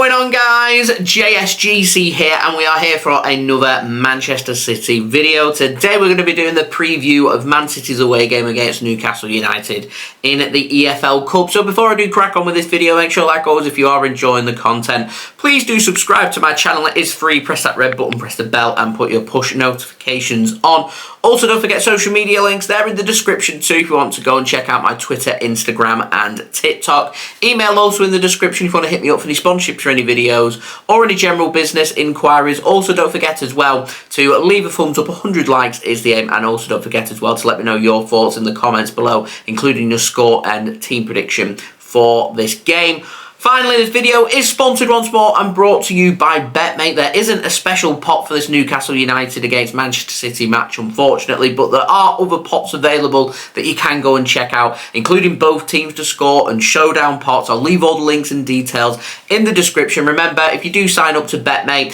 going on, guys? JSGC here, and we are here for another Manchester City video. Today we're going to be doing the preview of Man City's away game against Newcastle United in the EFL Cup. So before I do crack on with this video, make sure, like always, if you are enjoying the content, please do subscribe to my channel. It is free. Press that red button, press the bell, and put your push notifications on. Also, don't forget social media links there in the description too if you want to go and check out my Twitter, Instagram, and TikTok. Email also in the description if you want to hit me up for any sponsorships for any videos or any general business inquiries. Also, don't forget as well to leave a thumbs up. 100 likes is the aim, and also don't forget as well to let me know your thoughts in the comments below, including your score and team prediction for this game. Finally, this video is sponsored once more and brought to you by BetMate. There isn't a special pot for this Newcastle United against Manchester City match, unfortunately, but there are other pots available that you can go and check out, including both teams to score and showdown pots. I'll leave all the links and details in the description. Remember, if you do sign up to BetMate,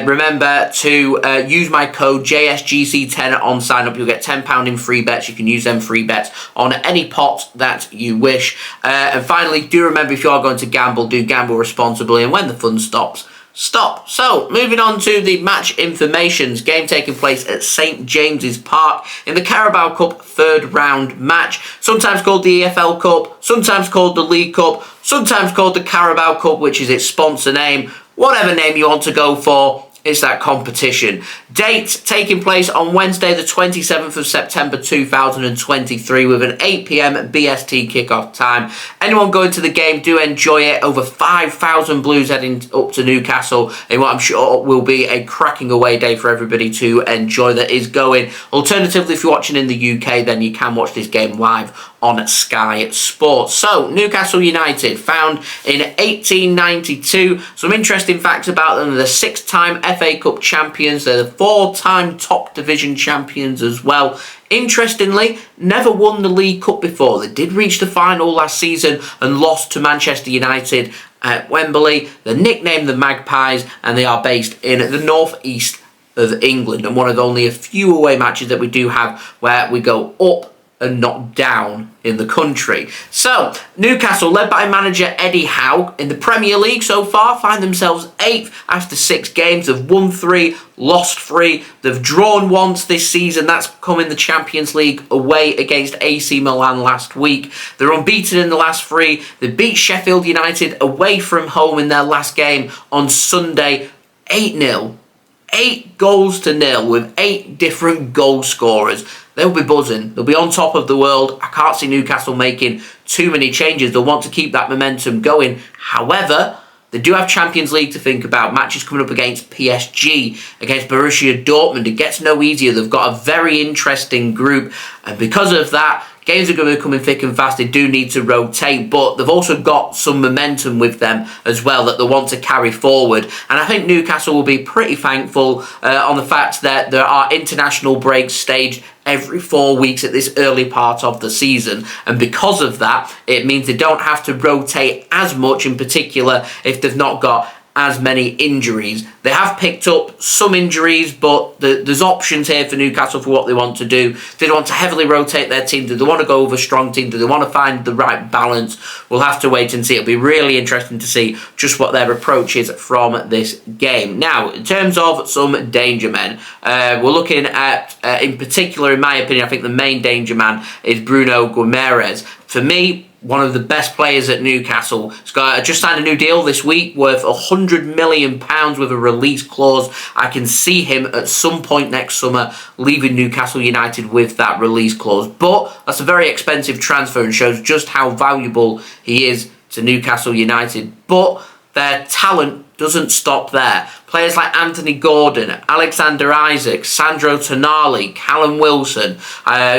remember to use my code JSGC10 on sign up. You'll get £10 in free bets. You can use them free bets on any pot that you wish. And finally, do remember, if you are going to gamble, do gamble responsibly, and when the fun stops, stop. So, moving on to the match informations. Game taking place at St James's Park in the Carabao Cup third round match, sometimes called the EFL Cup, sometimes called the League Cup, sometimes called the Carabao Cup, which is its sponsor name. Whatever name you want to go for, it's that competition. Date taking place on Wednesday the 27th of September 2023 with an 8 PM BST kickoff time. Anyone going to the game, do enjoy it. Over 5,000 Blues heading up to Newcastle in what I'm sure will be a cracking away day for everybody to enjoy that is going. Alternatively, if you're watching in the UK, then you can watch this game live on Sky Sports. So, Newcastle United, found in 1892. Some interesting facts about them. They're the 6-time FA Cup champions. They're the 4-time top division champions as well. Interestingly, never won the League Cup before. They did reach the final last season and lost to Manchester United at Wembley. They're nicknamed the Magpies, and they are based in the northeast of England. And one of only a few away matches that we do have where we go up and not down in the country. So, Newcastle, led by manager Eddie Howe, in the Premier League so far, find themselves 8th after 6 games. They've won 3, lost 3. They've drawn once this season. That's come in the Champions League away against AC Milan last week. They're unbeaten in the last 3. They beat Sheffield United away from home in their last game on Sunday, 8-0. 8 goals to nil with 8 different goal scorers. They'll be buzzing. They'll be on top of the world. I can't see Newcastle making too many changes. They'll want to keep that momentum going. However, they do have Champions League to think about. Matches coming up against PSG, against Borussia Dortmund. It gets no easier. They've got a very interesting group. And because of that, games are going to be coming thick and fast. They do need to rotate, but they've also got some momentum with them as well that they want to carry forward. And I think Newcastle will be pretty thankful on the fact that there are international breaks staged every 4 weeks at this early part of the season. And because of that, it means they don't have to rotate as much, in particular if they've not got as many injuries. They have picked up some injuries, but there's options here for Newcastle for what they want to do. Do they want to heavily rotate their team? Do they want to go over strong team? Do they want to find the right balance? We'll have to wait and see. It'll be really interesting to see just what their approach is from this game. Now, in terms of some danger men, we're looking at, in particular, in my opinion, I think the main danger man is Bruno Guimaraes. For me, one of the best players at Newcastle. He's just signed a new deal this week worth £100 million with a release clause. I can see him at some point next summer leaving Newcastle United with that release clause. But that's a very expensive transfer and shows just how valuable he is to Newcastle United. But their talent doesn't stop there. Players like Anthony Gordon, Alexander Isak, Sando Tonali, Callum Wilson.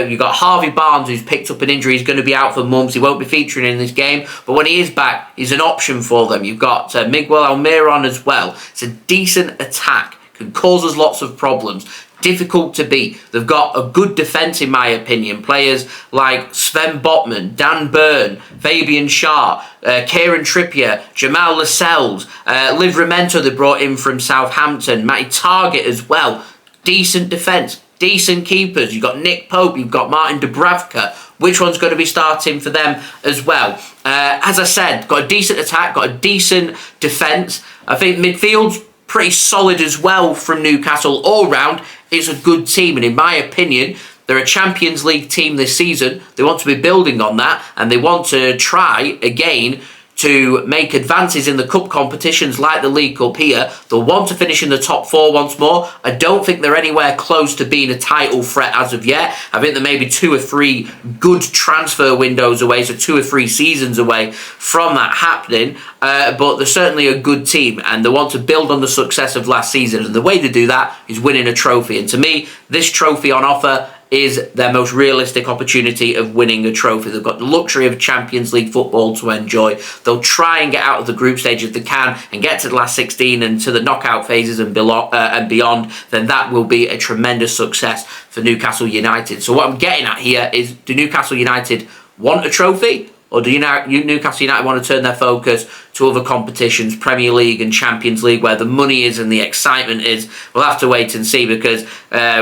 You've got Harvey Barnes, who's picked up an injury. He's going to be out for months. He won't be featuring in this game. But when he is back, he's an option for them. You've got Miguel Almiron as well. It's a decent attack. Can cause us lots of problems. Difficult to beat. They've got a good defence, in my opinion. Players like Sven Botman, Dan Burn, Fabian Schar, Kieran Trippier, Jamal Lascelles, Livramento they brought in from Southampton, Matty Target as well. Decent defence, decent keepers. You've got Nick Pope, you've got Martin Dubravka. which one's going to be starting for them as well. As I said, got a decent attack, got a decent defence. I think midfield's pretty solid as well from Newcastle. All round, it's a good team, and in my opinion, they're a Champions League team this season. They want to be building on that, and they want to try again to make advances in the cup competitions like the League Cup here. They'll want to finish in the top 4 once more. I don't think they're anywhere close to being a title threat as of yet. I think they're maybe 2 or 3 good transfer windows away, so 2 or 3 seasons away from that happening. But they're certainly a good team, and they want to build on the success of last season. And the way to do that is winning a trophy. And to me, this trophy on offer is their most realistic opportunity of winning a trophy. They've got the luxury of Champions League football to enjoy. They'll try and get out of the group stage if they can and get to the last 16 and to the knockout phases and beyond. Then that will be a tremendous success for Newcastle United. So what I'm getting at here is, do Newcastle United want a trophy? Or do Newcastle United want to turn their focus to other competitions, Premier League and Champions League, where the money is and the excitement is? We'll have to wait and see, because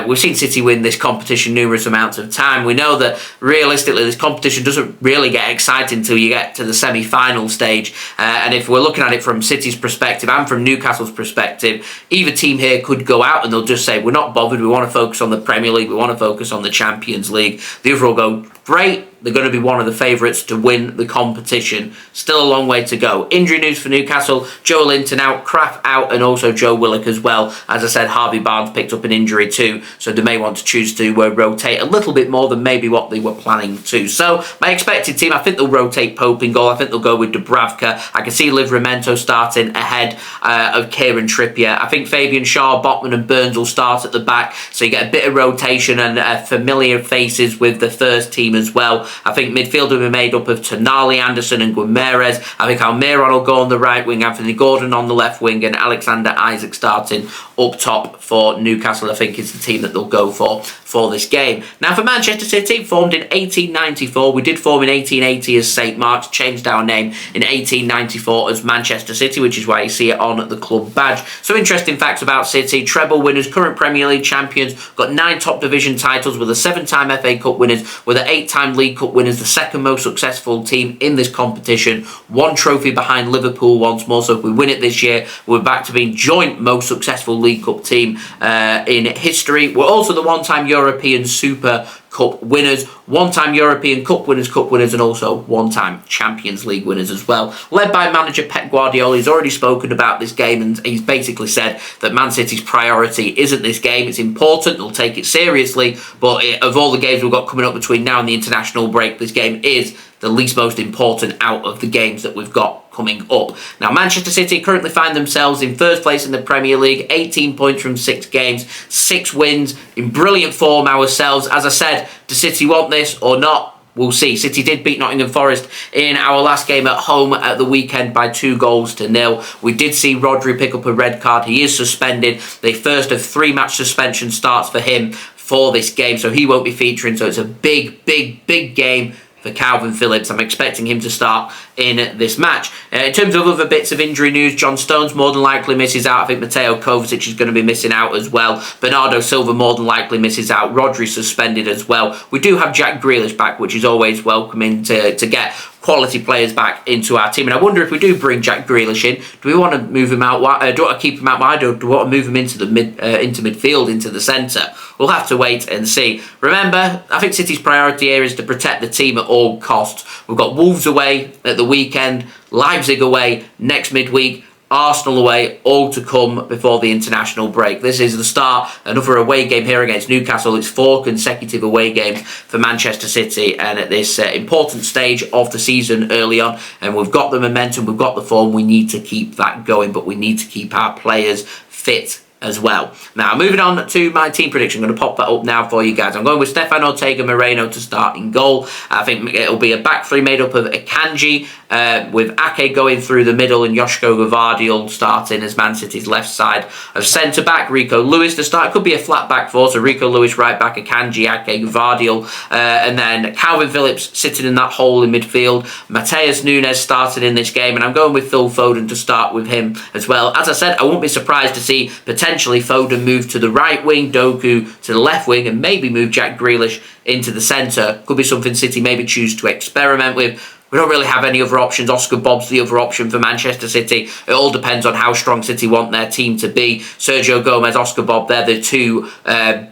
we've seen City win this competition numerous amounts of time. We know that realistically this competition doesn't really get exciting until you get to the semi-final stage. And if we're looking at it from City's perspective and from Newcastle's perspective, either team here could go out and they'll just say, we're not bothered, we want to focus on the Premier League, we want to focus on the Champions League. The other will go, great, they're going to be one of the favourites to win the competition. Still a long way to go. Injury news for Newcastle: Joe Linton out, Kraft out, and also Joe Willock as well. As I said, Harvey Barnes picked up an injury too, so they may want to choose to rotate a little bit more than maybe what they were planning to. So my expected team, I think they'll rotate Pope in goal. I think they'll go with Dubravka. I can see Livramento starting ahead of Kieran Trippier. I think Fabian Schar, Botman and Burns will start at the back, so you get a bit of rotation and familiar faces with the first team as well. I think midfield will be made up of Tonali, Anderson and Guimaraes. I think Almiron will go on the right wing, Anthony Gordon on the left wing, and Alexander Isak starting up top for Newcastle. I think is the team that they'll go for this game. Now for Manchester City, formed in 1894. We did form in 1880 as St. Mark's, changed our name in 1894 as Manchester City, which is why you see it on the club badge. Some interesting facts about City: treble winners, current Premier League champions, got 9 top division titles, with a 7-time FA Cup winners, with an 8-time League Cup winners, the second most successful team in this competition. 1 trophy behind Liverpool once more, so if we win it this year, we're back to being joint most successful League Cup team in history. We're also the 1-time European Super Cup winners, 1-time European Cup winners, and also 1-time Champions League winners as well. Led by manager Pep Guardiola. He's already spoken about this game, and he's basically said that Man City's priority isn't this game. It's important, they'll take it seriously, but of all the games we've got coming up between now and the international break, this game is the least most important out of the games that we've got coming up. Now, Manchester City currently find themselves in first place in the Premier League, 18 points from 6 games, 6 wins, in brilliant form ourselves. As I said, does City want this or not? We'll see. City did beat Nottingham Forest in our last game at home at the weekend by 2-0. We did see Rodri pick up a red card. He is suspended. The first of 3 match suspension starts for him for this game, so he won't be featuring. So it's a big game for Kalvin Phillips. I'm expecting him to start in this match. In terms of other bits of injury news, John Stones more than likely misses out. I think Mateo Kovacic is going to be missing out as well. Bernardo Silva more than likely misses out. Rodri suspended as well. We do have Jack Grealish back, which is always welcoming to get quality players back into our team. And I wonder, if we do bring Jack Grealish in, do we want to move him out wide? Do we want to keep him out wide, or do we want to move him into the midfield, into the centre? We'll have to wait and see. Remember, I think City's priority here is to protect the team at all costs. We've got Wolves away at the weekend, Leipzig away next midweek, Arsenal away, all to come before the international break. This is the start, another away game here against Newcastle. It's 4 consecutive away games for Manchester City, and at this important stage of the season early on, and we've got the momentum, we've got the form, we need to keep that going, but we need to keep our players fit as well. Now, moving on to my team prediction. I'm going to pop that up now for you guys. I'm going with Stefan Ortega-Moreno to start in goal. I think it'll be a back 3 made up of Akanji, with Ake going through the middle and Josko Gvardiol starting as Man City's left side of centre-back. Rico Lewis to start. It could be a flat back four, so Rico Lewis right back, Akanji, Ake, Gvardiol, and then Kalvin Phillips sitting in that hole in midfield. Matheus Nunes started in this game, and I'm going with Phil Foden to start with him as well. As I said, I won't be surprised to see potentially Foden move to the right wing, Doku to the left wing, and maybe move Jack Grealish into the centre. Could be something City maybe choose to experiment with. We don't really have any other options. Oscar Bobb's the other option for Manchester City. It all depends on how strong City want their team to be. Sergio Gomez, Oscar Bobb, they're the two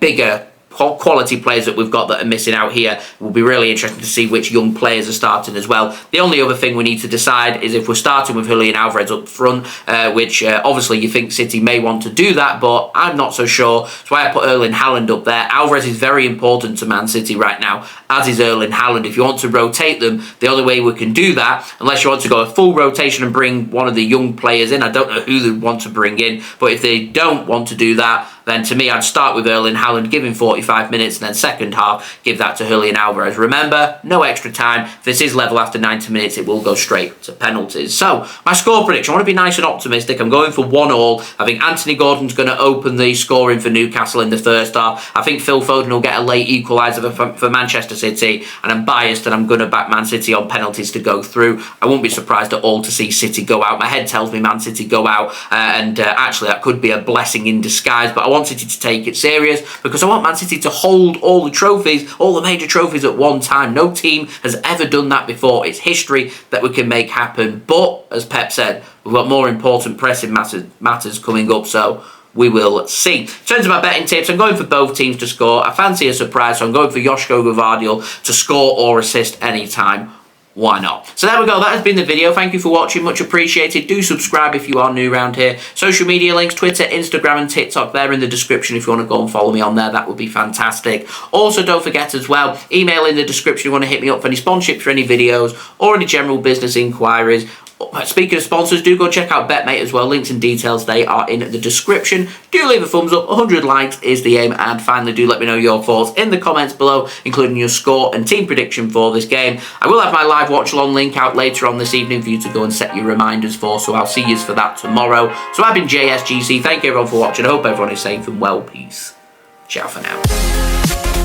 bigger quality players that we've got that are missing out here. It will be really interesting to see which young players are starting as well. The only other thing we need to decide is if we're starting with Julian Alvarez up front, which obviously you think City may want to do that, but I'm not so sure. That's why I put Erling Haaland up there. Alvarez is very important to Man City right now, as is Erling Haaland. If you want to rotate them, the only way we can do that, unless you want to go a full rotation and bring one of the young players in, I don't know who they want to bring in, but if they don't want to do that, then to me I'd start with Erling Haaland, give him 45 minutes, and then second half, give that to Julian Alvarez. Remember, no extra time. If this is level after 90 minutes, it will go straight to penalties. So, my score prediction, I want to be nice and optimistic. I'm going for 1-1. I think Anthony Gordon's going to open the scoring for Newcastle in the first half. I think Phil Foden will get a late equaliser for Manchester City, and I'm biased and I'm going to back Man City on penalties to go through. I won't be surprised at all to see City go out. My head tells me Man City go out, and actually that could be a blessing in disguise, but I want City to take it serious because I want Man City to hold all the trophies, all the major trophies at one time. No team has ever done that before. It's history that we can make happen. But, as Pep said, we've got more important pressing matters coming up, so we will see. In terms of my betting tips, I'm going for both teams to score. I fancy a surprise, so I'm going for Josko Gvardiol to score or assist anytime. Why not? So there we go. That has been the video. Thank you for watching. Much appreciated. Do subscribe if you are new around here. Social media links, Twitter, Instagram and TikTok, they're in the description if you want to go and follow me on there. That would be fantastic. Also, don't forget as well, email in the description if you want to hit me up for any sponsorships for any videos or any general business inquiries. Speaking of sponsors, do go check out BetMate as well. Links and details, they are in the description. Do leave a thumbs up. 100 likes is the aim. And finally, do let me know your thoughts in the comments below, including your score and team prediction for this game. I will have my live watch-along link out later on this evening for you to go and set your reminders for, so I'll see you for that tomorrow. So I've been JSGC. Thank you everyone for watching. I hope everyone is safe and well. Peace. Ciao for now.